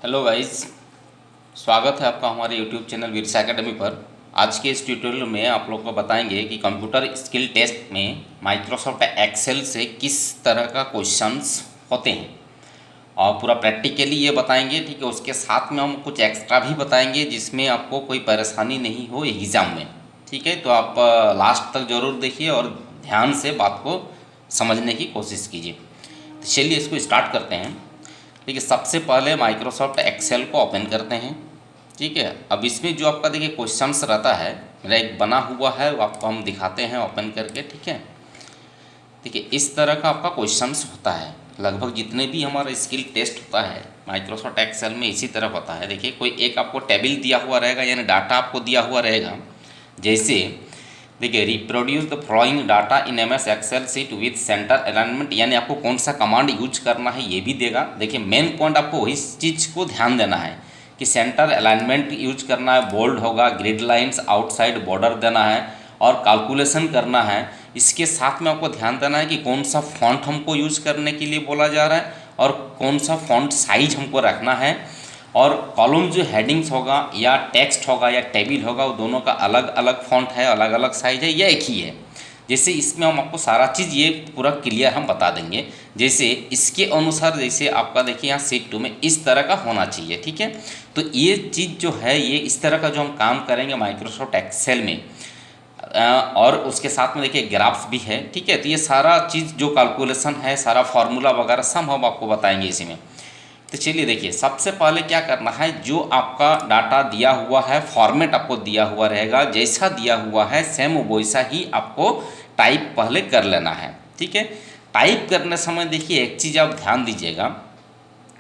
Hello guys, स्वागत है आपका हमारे यूट्यूब चैनल वीरसा एकेडमी पर। आज के इस ट्यूटोरियल में आप लोग को बताएंगे कि कंप्यूटर स्किल टेस्ट में माइक्रोसॉफ्ट एक्सेल से किस तरह का क्वेश्चंस होते हैं और पूरा प्रैक्टिकली ये बताएंगे। ठीक है, उसके साथ में हम कुछ एक्स्ट्रा भी बताएंगे जिसमें आपको कोई परेशानी नहीं हो एग्ज़ाम में। ठीक है, तो आप लास्ट तक ज़रूर देखिए और ध्यान से बात को समझने की कोशिश कीजिए। तो चलिए इसको स्टार्ट करते हैं। ठीक है, सबसे पहले माइक्रोसॉफ्ट एक्सेल को ओपन करते हैं। ठीक है, अब इसमें जो आपका देखिए क्वेश्चंस रहता है, मेरा एक बना हुआ है, वो आपको हम दिखाते हैं ओपन करके। ठीक है, देखिए इस तरह का आपका क्वेश्चंस होता है। लगभग जितने भी हमारा स्किल टेस्ट होता है माइक्रोसॉफ्ट एक्सेल में इसी तरह होता है। देखिए कोई एक आपको टेबल दिया हुआ रहेगा, यानी डाटा आपको दिया हुआ रहेगा। जैसे देखिए reproduce the following data in MS Excel sheet with centre alignment, यानी आपको कौन सा कमांड यूज करना है ये भी देगा। देखिए मेन पॉइंट आपको वही चीज़ को ध्यान देना है कि सेंटर अलाइनमेंट यूज करना है, बोल्ड होगा, ग्रिड लाइंस आउटसाइड बॉर्डर देना है और कैलकुलेशन करना है। इसके साथ में आपको ध्यान देना है कि कौन सा फॉन्ट हमको यूज करने के लिए बोला जा रहा है और कौन सा फॉन्ट साइज हमको रखना है। और कॉलम जो हेडिंग्स होगा या टेक्स्ट होगा या टेबल होगा, वो दोनों का अलग अलग फॉन्ट है, अलग अलग साइज है या एक ही है। जैसे इसमें हम आपको सारा चीज़ ये पूरा क्लियर हम बता देंगे। जैसे इसके अनुसार जैसे आपका देखिए यहाँ सीट 2 में इस तरह का होना चाहिए। ठीक है, तो ये चीज़ जो है ये इस तरह का जो हम काम करेंगे माइक्रोसॉफ्ट एक्सेल में, और उसके साथ में देखिए ग्राफ्स भी है। ठीक है, तो ये सारा चीज़ जो कैलकुलेशन है, सारा फार्मूला वगैरह सब हम आपको बताएंगे इसी में। तो चलिए देखिए सबसे पहले क्या करना है, जो आपका डाटा दिया हुआ है फॉर्मेट आपको दिया हुआ रहेगा, जैसा दिया हुआ है सेम वैसा ही आपको टाइप पहले कर लेना है। ठीक है, टाइप करने समय देखिए एक चीज़ आप ध्यान दीजिएगा।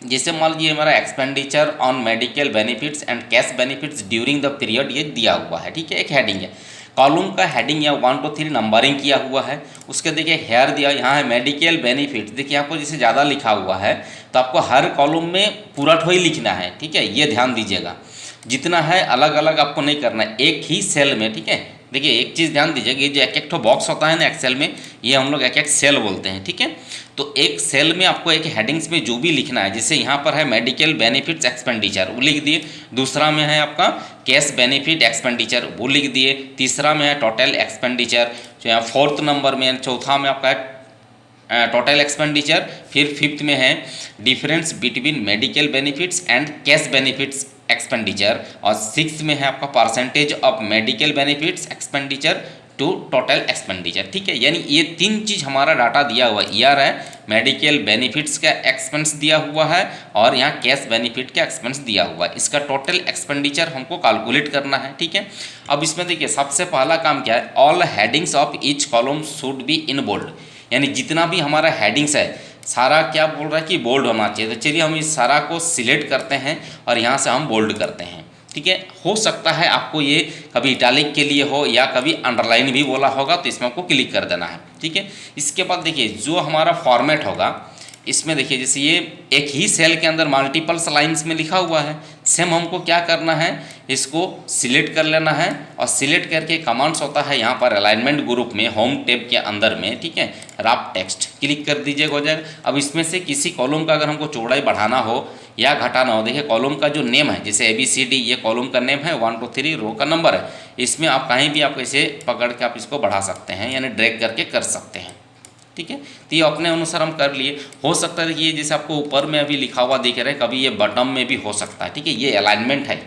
जैसे मान लीजिए हमारा expenditure on medical benefits and cash benefits during the period ये दिया हुआ है। ठीक है, एक हेडिंग है, कॉलम का हेडिंग या 1 2 3 नंबरिंग किया हुआ है। उसके देखिए हेयर दिया, यहाँ है मेडिकल बेनिफिट्स। देखिए आपको जैसे ज़्यादा लिखा हुआ है तो आपको हर कॉलम में पूरा ठो ही लिखना है। ठीक है, ये ध्यान दीजिएगा, जितना है अलग अलग आपको नहीं करना है, एक ही सेल में। ठीक है, देखिए एक चीज़ ध्यान दीजिएगा, ये जो एक एक ठो बॉक्स होता है ना एक्सेल में, ये हम लोग एक एक सेल बोलते हैं। ठीक है, तो एक सेल में आपको एक हेडिंग्स में जो भी लिखना है, जैसे यहाँ पर है मेडिकल बेनिफिट्स एक्सपेंडिचर, वो लिख दिए। दूसरा में है आपका कैश बेनिफिट एक्सपेंडिचर, वो लिख दिए। तीसरा में है टोटल एक्सपेंडिचर, फोर्थ नंबर में, चौथा में आपका है टोटल एक्सपेंडिचर। फिर फिफ्थ में है difference between medical benefits and cash benefits expenditure, और सिक्स में है आपका percentage of medical benefits expenditure to total expenditure. ठीक है, यानी ये तीन चीज़ हमारा डाटा दिया हुआ है। ईयर है, मेडिकल बेनिफिट्स का एक्सपेंस दिया हुआ है और यहाँ कैश बेनिफिट का एक्सपेंस दिया हुआ है। इसका टोटल एक्सपेंडिचर हमको कैलकुलेट करना है। ठीक है, अब इसमें देखिए सबसे पहला काम क्या है, all headings of each column should be in bold, यानी जितना भी हमारा हेडिंग्स है सारा क्या बोल रहा है कि बोल्ड होना चाहिए। तो चलिए हम इस सारा को सिलेक्ट करते हैं और यहाँ से हम बोल्ड करते हैं। ठीक है, हो सकता है आपको ये कभी इटालिक के लिए हो या कभी अंडरलाइन भी बोला होगा, तो इसमें आपको क्लिक कर देना है। ठीक है, इसके बाद देखिए जो हमारा फॉर्मेट होगा इसमें देखिए जैसे ये एक ही सेल के अंदर मल्टीपल्स लाइंस में लिखा हुआ है, सेम हमको क्या करना है, इसको सिलेक्ट कर लेना है और सिलेक्ट करके कमांड्स होता है यहाँ पर अलाइनमेंट ग्रुप में होम टैब के अंदर में। ठीक है, रैप टेक्स्ट क्लिक कर दीजिएगा, हो जाएगा। अब इसमें से किसी कॉलम का अगर हमको चौड़ाई बढ़ाना हो या घटाना हो, देखिए कॉलम का जो नेम है जैसे ABCD, ये कॉलम का नेम है, 1 2 3 रो का नंबर है। इसमें आप कहीं भी आप इसे पकड़ के आप इसको बढ़ा सकते हैं, यानी ड्रैग करके कर सकते हैं। ठीक है, तो ये अपने अनुसार हम कर लिए। हो सकता है कि ये जैसे आपको ऊपर में अभी लिखा हुआ दिख रहा है, कभी ये बटन में भी हो सकता है। ठीक है, ये अलाइनमेंट है।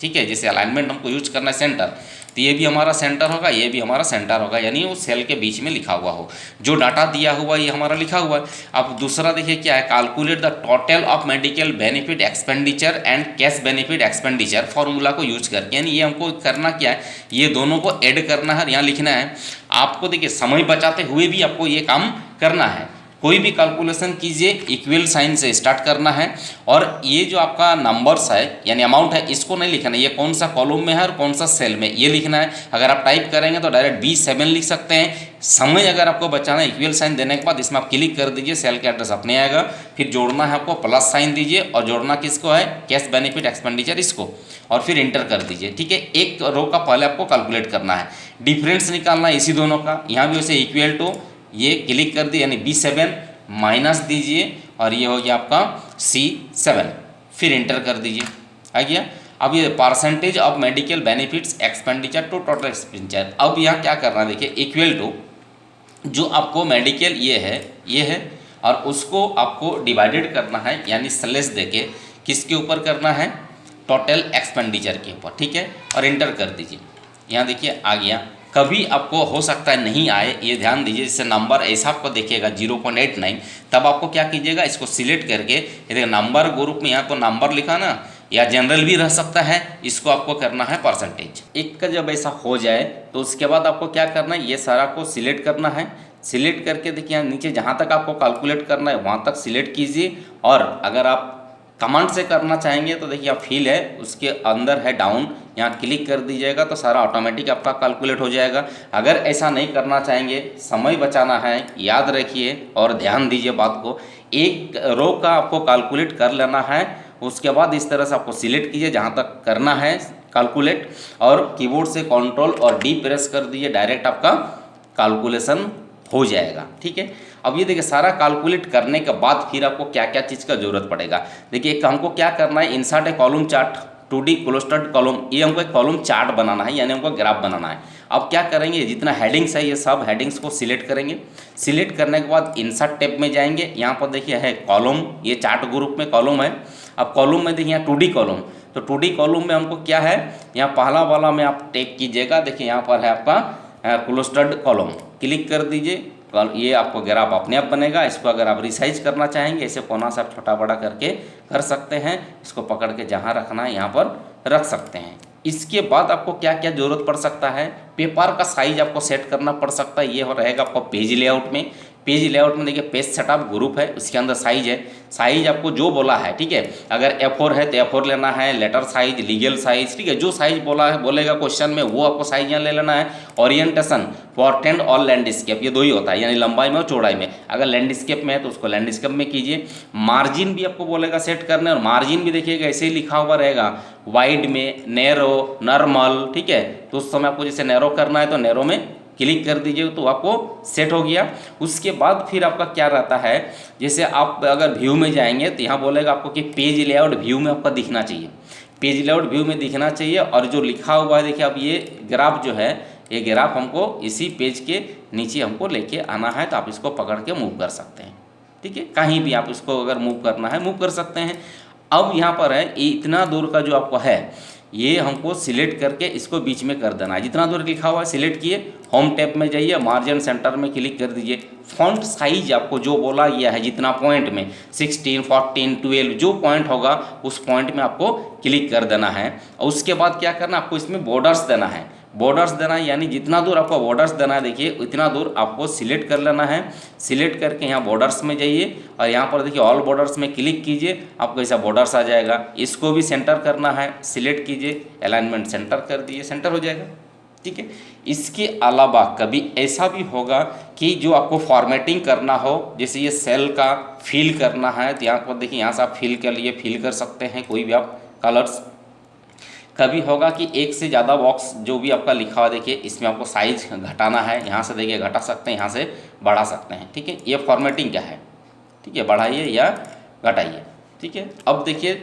ठीक है, जैसे अलाइनमेंट हमको यूज करना है सेंटर, तो ये भी हमारा सेंटर होगा, ये भी हमारा सेंटर होगा, यानी वो सेल के बीच में लिखा हुआ हो। जो डाटा दिया हुआ ये हमारा लिखा हुआ है। अब दूसरा देखिए क्या है, calculate the total of medical benefit expenditure and cash benefit expenditure formula को यूज करके, यानी ये हमको करना क्या है, ये दोनों को ऐड करना है, यहाँ लिखना है। आपको देखिए समय बचाते हुए भी आपको ये काम करना है। कोई भी कैलकुलेशन कीजिए इक्वल साइन से स्टार्ट करना है, और ये जो आपका नंबर्स है यानी अमाउंट है इसको नहीं लिखना है, ये कौन सा कॉलम में है और कौन सा सेल में ये लिखना है। अगर आप टाइप करेंगे तो डायरेक्ट B7 लिख सकते हैं। समय अगर आपको बचाना है, इक्वल साइन देने के बाद इसमें आप क्लिक कर दीजिए, सेल का एड्रेस अपने आएगा। फिर जोड़ना है आपको प्लस साइन दीजिए, और जोड़ना किसको है, कैश बेनिफिट एक्सपेंडिचर इसको, और फिर इंटर कर दीजिए। ठीक है, एक रो का पहले आपको कैलकुलेट करना है, डिफरेंस निकालना है इसी दोनों का। यहाँ भी वैसे इक्वल टू ये क्लिक कर दिए, यानी B7 माइनस दीजिए और ये हो गया आपका C7। फिर इंटर कर दीजिए, आ गया। अब ये percentage of medical benefits expenditure to total expenditure, अब यहाँ क्या करना है देखिए, इक्वल टू जो आपको मेडिकल ये है और उसको आपको डिवाइडेड करना है, यानी स्लेस देके किसके ऊपर करना है, टोटल एक्सपेंडिचर के ऊपर, ठीक है। और इंटर कर दीजिए, यहाँ देखिए आ गया। कभी आपको हो सकता है नहीं आए, ये ध्यान दीजिए, जैसे नंबर ऐसा आपको देखिएगा 0.89, तब आपको क्या कीजिएगा, इसको सिलेक्ट करके ये देखिए नंबर ग्रुप में यहाँ पर नंबर लिखा ना, या जनरल भी रह सकता है, इसको आपको करना है परसेंटेज। एक का जब ऐसा हो जाए तो उसके बाद आपको क्या करना है, ये सारा को सिलेक्ट करना है। सिलेक्ट करके देखिए यहाँ नीचे जहाँ तक आपको कैलकुलेट करना है वहाँ तक सिलेक्ट कीजिए, और अगर आप कमांड से करना चाहेंगे तो देखिए आप फिल है उसके अंदर है डाउन, यहाँ क्लिक कर दीजिएगा तो सारा ऑटोमेटिक आपका कैलकुलेट हो जाएगा। अगर ऐसा नहीं करना चाहेंगे, समय बचाना है, याद रखिए और ध्यान दीजिए बात को, एक रो का आपको कैलकुलेट कर लेना है। उसके बाद इस तरह से आपको सिलेक्ट कीजिए जहाँ तक करना है कैलकुलेट, और कीबोर्ड से कंट्रोल और डी प्रेस कर दीजिए, डायरेक्ट आपका कैलकुलेशन हो जाएगा, ठीक है। अब ये देखिए सारा कैलकुलेट करने के बाद फिर आपको क्या क्या चीज़ का जरूरत पड़ेगा। देखिए एक हमको क्या करना है, insert a column chart 2D clustered column, ये हमको एक कॉलम चार्ट बनाना है, यानी हमको ग्राफ बनाना है। अब क्या करेंगे, जितना हेडिंग्स है ये सब हेडिंग्स को सिलेक्ट करेंगे। सिलेक्ट करने के बाद इंसर्ट टैब में जाएंगे, यहाँ पर देखिए है कॉलम, ये चार्ट ग्रुप में कॉलम है। अब कॉलम में देखिए यहाँ 2D कॉलम, तो 2D कॉलम में हमको क्या है, यहाँ पहला वाला में आप टेक कीजिएगा, देखिए यहाँ पर है आपका क्लस्टर्ड कॉलम, क्लिक कर दीजिए, ये आपको ग्राफ अपने आप बनेगा। इसको अगर आप रिसाइज करना चाहेंगे, ऐसे कोना से आप छोटा बड़ा करके कर सकते हैं, इसको पकड़ के जहाँ रखना है यहाँ पर रख सकते हैं। इसके बाद आपको क्या क्या जरूरत पड़ सकता है, पेपर का साइज आपको सेट करना पड़ सकता है, ये रहेगा आपको पेज लेआउट में। पेज लेआउट में देखिए पेज सेटअप ग्रुप है, उसके अंदर साइज है, साइज आपको जो बोला है, ठीक है। अगर A4 है तो A4 लेना है, लेटर साइज, लीगल साइज, ठीक है, जो साइज बोला है बोलेगा क्वेश्चन में वो आपको साइज यहाँ ले लेना है। ओरिएंटेशन, पोर्ट्रेट और लैंडस्केप, ये दो ही होता है, यानी लंबाई में और चौड़ाई में। अगर लैंडस्केप में है तो उसको लैंडस्केप में कीजिए। मार्जिन भी आपको बोलेगा सेट करने, और मार्जिन भी देखिएगा ऐसे ही लिखा हुआ रहेगा, वाइड में, नैरो, नॉर्मल, ठीक है। तो उस समय आपको जैसे नैरो करना है तो नैरो में क्लिक कर दीजिए तो आपको सेट हो गया। उसके बाद फिर आपका क्या रहता है, जैसे आप अगर व्यू में जाएंगे तो यहाँ बोलेगा आपको कि पेज लेआउट व्यू में आपका दिखना चाहिए, पेज लेआउट व्यू में दिखना चाहिए। और जो लिखा हुआ है देखिए, अब ये ग्राफ जो है, ये ग्राफ हमको इसी पेज के नीचे हमको लेके आना है, तो आप इसको पकड़ के मूव कर सकते हैं, ठीक है। कहीं भी आप इसको अगर मूव करना है मूव कर सकते हैं। अब यहाँ पर है इतना दूर का जो आपको है, ये हमको सिलेक्ट करके इसको बीच में कर देना है। जितना दूर लिखा हुआ है सिलेक्ट किए, होम टैब में जाइए, मार्जिन सेंटर में क्लिक कर दीजिए। फॉन्ट साइज आपको जो बोला गया है, जितना पॉइंट में 16, 14, 12 जो पॉइंट होगा उस पॉइंट में आपको क्लिक कर देना है। और उसके बाद क्या करना, आपको इसमें बॉर्डर्स देना है, बॉर्डर्स देना है, यानी जितना दूर आपको बॉर्डर्स देना है देखिए उतना दूर आपको सिलेक्ट कर लेना है। सिलेक्ट करके यहाँ बॉर्डर्स में जाइए और यहाँ पर देखिए ऑल बॉर्डर्स में क्लिक कीजिए, आपको ऐसा बॉर्डर्स आ जाएगा। इसको भी सेंटर करना है, सिलेक्ट कीजिए, अलाइनमेंट सेंटर कर दीजिए, सेंटर हो जाएगा, ठीक है। इसके अलावा कभी ऐसा भी होगा कि जो आपको फॉर्मेटिंग करना हो, जैसे ये सेल का फिल करना है तो यहाँ पर देखिए, यहाँ से आप फिल के लिए फिल कर सकते हैं कोई भी आप कलर्स। कभी होगा कि एक से ज़्यादा बॉक्स जो भी आपका लिखा हुआ देखिए, इसमें आपको साइज घटाना है, यहाँ से देखिए घटा सकते हैं, यहाँ से बढ़ा सकते हैं, ठीक है। ये फॉर्मेटिंग क्या है, ठीक है, बढ़ाइए या घटाइए, ठीक है। अब देखिए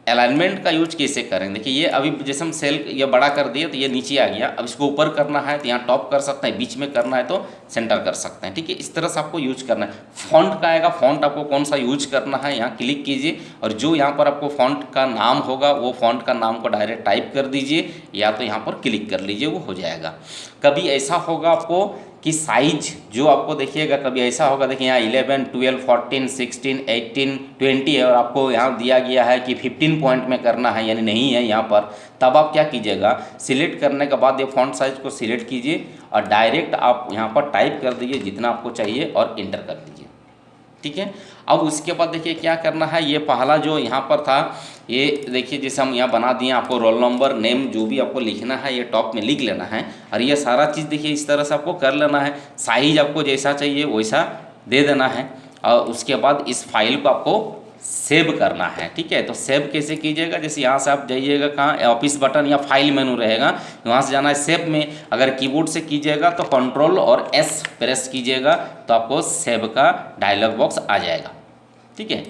अलाइनमेंट का यूज कैसे करें, देखिए ये अभी जैसे हम सेल ये बड़ा कर दिए तो ये नीचे आ गया। अब इसको ऊपर करना है तो यहाँ टॉप कर सकते हैं, बीच में करना है तो सेंटर कर सकते हैं, ठीक है। इस तरह से आपको यूज करना है। फॉन्ट का आएगा, फॉन्ट आपको कौन सा यूज करना है, यहाँ क्लिक कीजिए और जो यहाँ पर आपको फॉन्ट का नाम होगा वो फॉन्ट का नाम को डायरेक्ट टाइप कर दीजिए, या तो यहाँ पर क्लिक कर लीजिए, वो हो जाएगा। कभी ऐसा होगा आपको कि साइज जो आपको देखिएगा, कभी ऐसा होगा देखिए यहाँ 11, 12, 14, 16, 18, 20 है और आपको यहाँ दिया गया है कि 15 पॉइंट में करना है, यानी नहीं है यहाँ पर, तब आप क्या कीजिएगा, सिलेक्ट करने के बाद ये फॉन्ट साइज को सिलेक्ट कीजिए और डायरेक्ट आप यहाँ पर टाइप कर दीजिए जितना आपको चाहिए और इंटर कर दीजिए, ठीक है। अब उसके बाद देखिए क्या करना है, ये पहला जो यहाँ पर था, ये देखिए जैसे हम यहाँ बना दिए, आपको रोल नंबर, नेम जो भी आपको लिखना है ये टॉप में लिख लेना है और ये सारा चीज़ देखिए इस तरह से आपको कर लेना है। साइज आपको जैसा चाहिए वैसा दे देना है और उसके बाद इस फाइल को आपको सेव करना है, ठीक है। तो सेव कैसे कीजिएगा, जैसे यहाँ से आप जाइएगा, कहाँ ऑफिस बटन या फाइल मेनू रहेगा, वहाँ से जाना है सेव में। अगर कीबोर्ड से कीजिएगा तो कंट्रोल और एस प्रेस कीजिएगा तो आपको सेव का डायलॉग बॉक्स आ जाएगा, ठीक है।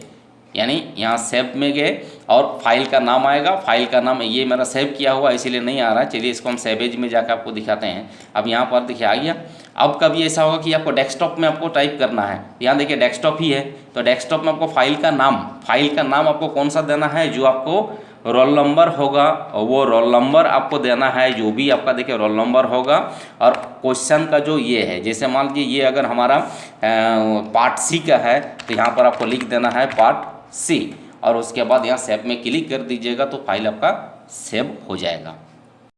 यानी यहाँ सेव में गए और फाइल का नाम आएगा, फाइल का नाम ये मेरा सेव किया हुआ इसीलिए नहीं आ रहा है। चलिए इसको हम सेवेज में जाकर आपको दिखाते हैं। अब यहाँ पर देखिए आ गया। अब कभी ऐसा होगा कि आपको डेस्कटॉप में आपको टाइप करना है, यहाँ देखिए डेस्कटॉप ही है, तो डेस्कटॉप में आपको फाइल का नाम आपको कौन सा देना है, जो आपको रोल नंबर होगा वो रोल नंबर आपको देना है, जो भी आपका देखिए रोल नंबर होगा। और क्वेश्चन का जो ये है, जैसे मान लीजिए ये अगर हमारा पार्ट सी का है तो यहाँ पर आपको लिख देना है पार्ट सी, और उसके बाद यहाँ सेव में क्लिक कर दीजिएगा तो फाइल आपका सेव हो जाएगा।